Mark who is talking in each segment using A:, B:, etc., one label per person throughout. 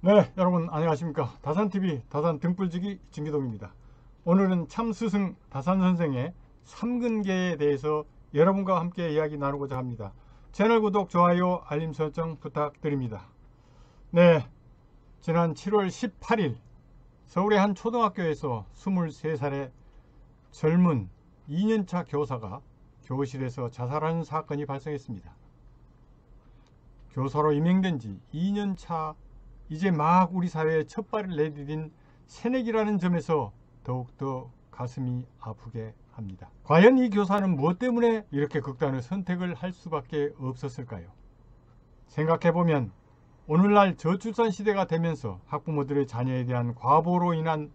A: 네, 여러분 안녕하십니까. 다산TV 다산 등불지기 진기동입니다. 오늘은 참스승 다산선생의 삼근계에 대해서 여러분과 함께 이야기 나누고자 합니다. 채널 구독, 좋아요, 알림 설정 부탁드립니다. 네, 지난 7월 18일 서울의 한 초등학교에서 23살의 젊은 2년차 교사가 교실에서 자살하는 사건이 발생했습니다. 교사로 임명된 지 2년차 이제 막 우리 사회에 첫 발을 내디딘 새내기라는 점에서 더욱더 가슴이 아프게 합니다. 과연 이 교사는 무엇 때문에 이렇게 극단의 선택을 할 수밖에 없었을까요? 생각해보면 오늘날 저출산 시대가 되면서 학부모들의 자녀에 대한 과보로 인한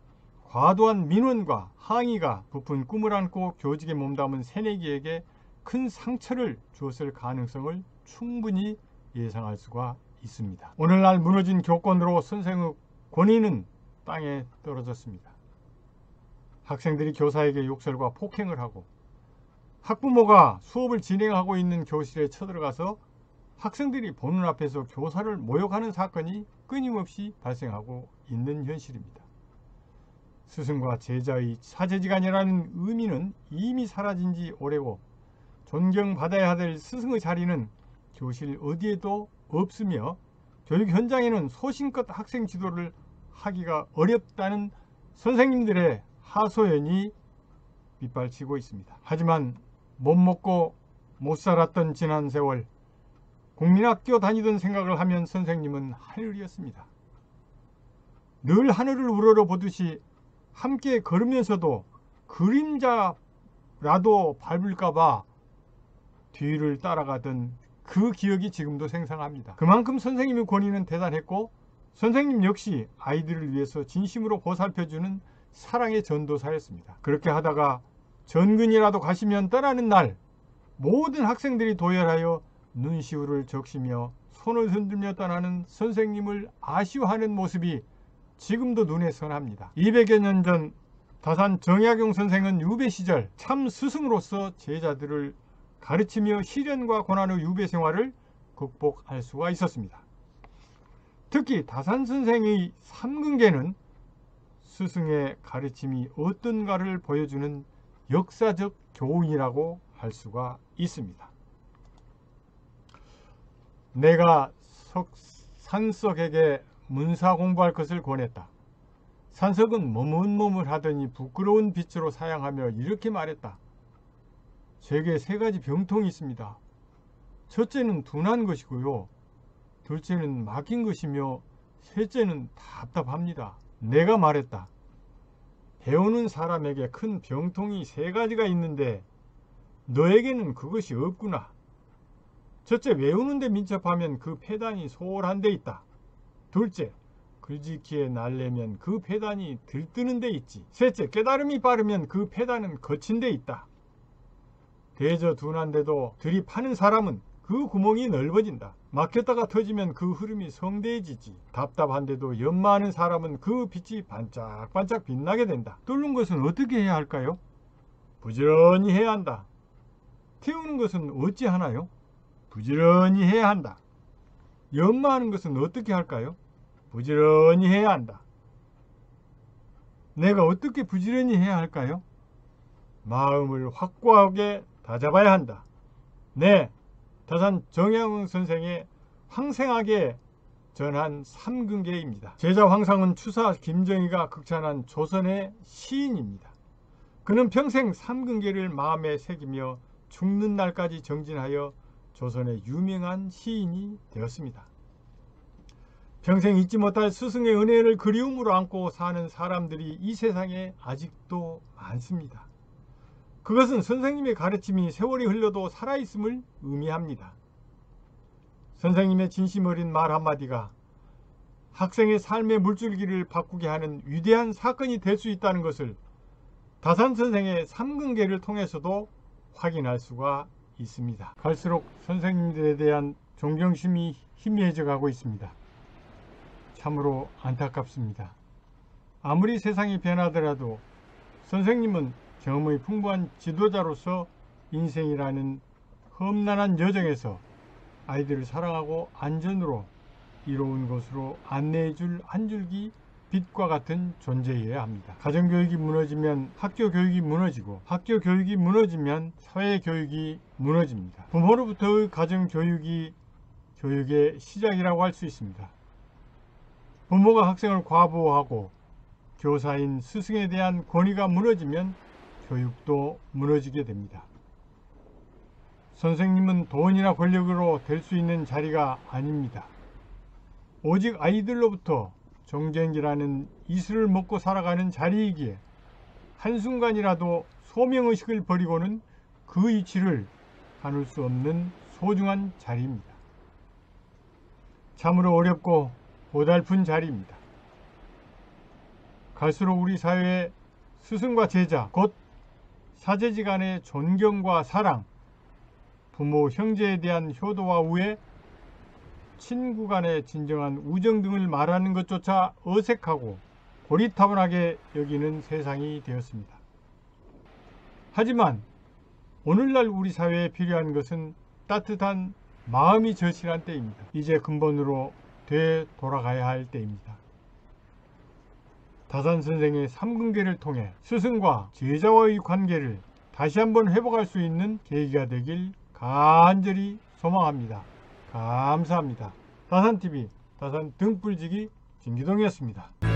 A: 과도한 민원과 항의가 부푼 꿈을 안고 교직에 몸담은 새내기에게 큰 상처를 주었을 가능성을 충분히 예상할 수가 있습니다. 오늘날 무너진 교권으로 선생의 권위는 땅에 떨어졌습니다. 학생들이 교사에게 욕설과 폭행을 하고 학부모가 수업을 진행하고 있는 교실에 쳐들어가서 학생들이 보는 앞에서 교사를 모욕하는 사건이 끊임없이 발생하고 있는 현실입니다. 스승과 제자의 사제지간이라는 의미는 이미 사라진 지 오래고 존경받아야 될 스승의 자리는 교실 어디에도 없으며 교육 현장에는 소신껏 학생 지도를 하기가 어렵다는 선생님들의 하소연이 빗발치고 있습니다. 하지만 못 먹고 못 살았던 지난 세월 국민학교 다니던 생각을 하면 선생님은 하늘이었습니다. 늘 하늘을 우러러보듯이 함께 걸으면서도 그림자라도 밟을까봐 뒤를 따라가던 그 기억이 지금도 생생합니다. 그만큼 선생님의 권위는 대단했고 선생님 역시 아이들을 위해서 진심으로 보살펴주는 사랑의 전도사였습니다. 그렇게 하다가 전근이라도 가시면 떠나는 날 모든 학생들이 도열하여 눈시울을 적시며 손을 흔들며 떠나는 선생님을 아쉬워하는 모습이 지금도 눈에 선합니다. 200여 년 전 다산 정약용 선생은 유배 시절 참 스승으로서 제자들을 가르치며 시련과 고난의 유배 생활을 극복할 수가 있었습니다. 특히 다산 선생의 삼근계는 스승의 가르침이 어떤가를 보여주는 역사적 교훈이라고 할 수가 있습니다. 내가 산석에게 문사 공부할 것을 권했다. 산석은 머뭇머뭇하더니 부끄러운 빛으로 사양하며 이렇게 말했다. 제게 세 가지 병통이 있습니다. 첫째는 둔한 것이고요. 둘째는 막힌 것이며 셋째는 답답합니다. 내가 말했다. 배우는 사람에게 큰 병통이 세 가지가 있는데 너에게는 그것이 없구나. 첫째, 외우는데 민첩하면 그 폐단이 소홀한 데 있다. 둘째, 글짓기에 날래면 그 폐단이 들뜨는 데 있지. 셋째, 깨달음이 빠르면 그 폐단은 거친 데 있다. 대저 둔한데도 들이파는 사람은 그 구멍이 넓어진다. 막혔다가 터지면 그 흐름이 성대해지지. 답답한데도 연마하는 사람은 그 빛이 반짝반짝 빛나게 된다. 뚫는 것은 어떻게 해야 할까요? 부지런히 해야 한다. 태우는 것은 어찌 하나요? 부지런히 해야 한다. 연마하는 것은 어떻게 할까요? 부지런히 해야 한다. 내가 어떻게 부지런히 해야 할까요? 마음을 확고하게 다잡아야 한다. 네, 다산 정약용 선생의 황생하게 전한 삼근계입니다. 제자 황상은 추사 김정희가 극찬한 조선의 시인입니다. 그는 평생 삼근계를 마음에 새기며 죽는 날까지 정진하여 조선의 유명한 시인이 되었습니다. 평생 잊지 못할 스승의 은혜를 그리움으로 안고 사는 사람들이 이 세상에 아직도 많습니다. 그것은 선생님의 가르침이 세월이 흘러도 살아있음을 의미합니다. 선생님의 진심 어린 말 한마디가 학생의 삶의 물줄기를 바꾸게 하는 위대한 사건이 될 수 있다는 것을 다산 선생의 삼근계를 통해서도 확인할 수가 있습니다. 갈수록 선생님들에 대한 존경심이 희미해져 가고 있습니다. 참으로 안타깝습니다. 아무리 세상이 변하더라도 선생님은 경험의 풍부한 지도자로서 인생이라는 험난한 여정에서 아이들을 사랑하고 안전으로 이로운 것으로 안내해 줄 한 줄기 빛과 같은 존재여야 합니다. 가정교육이 무너지면 학교교육이 무너지고 학교교육이 무너지면 사회교육이 무너집니다. 부모로부터의 가정교육이 교육의 시작이라고 할 수 있습니다. 부모가 학생을 과보호하고 교사인 스승에 대한 권위가 무너지면 교육도 무너지게 됩니다. 선생님은 돈이나 권력으로 될 수 있는 자리가 아닙니다. 오직 아이들로부터 정전기라는 이슬을 먹고 살아가는 자리이기에 한순간이라도 소명의식을 버리고는 그 이치를 가눌 수 없는 소중한 자리입니다. 참으로 어렵고 고달픈 자리입니다. 갈수록 우리 사회의 스승과 제자, 곧 사제지간의 존경과 사랑, 부모, 형제에 대한 효도와 우애, 친구 간의 진정한 우정 등을 말하는 것조차 어색하고 고리타분하게 여기는 세상이 되었습니다. 하지만 오늘날 우리 사회에 필요한 것은 따뜻한 마음이 절실한 때입니다. 이제 근본으로 되돌아가야 할 때입니다. 다산 선생의 삼근계를 통해 스승과 제자와의 관계를 다시 한번 회복할 수 있는 계기가 되길 간절히 소망합니다. 감사합니다. 다산TV 다산 등불지기 진기동이었습니다.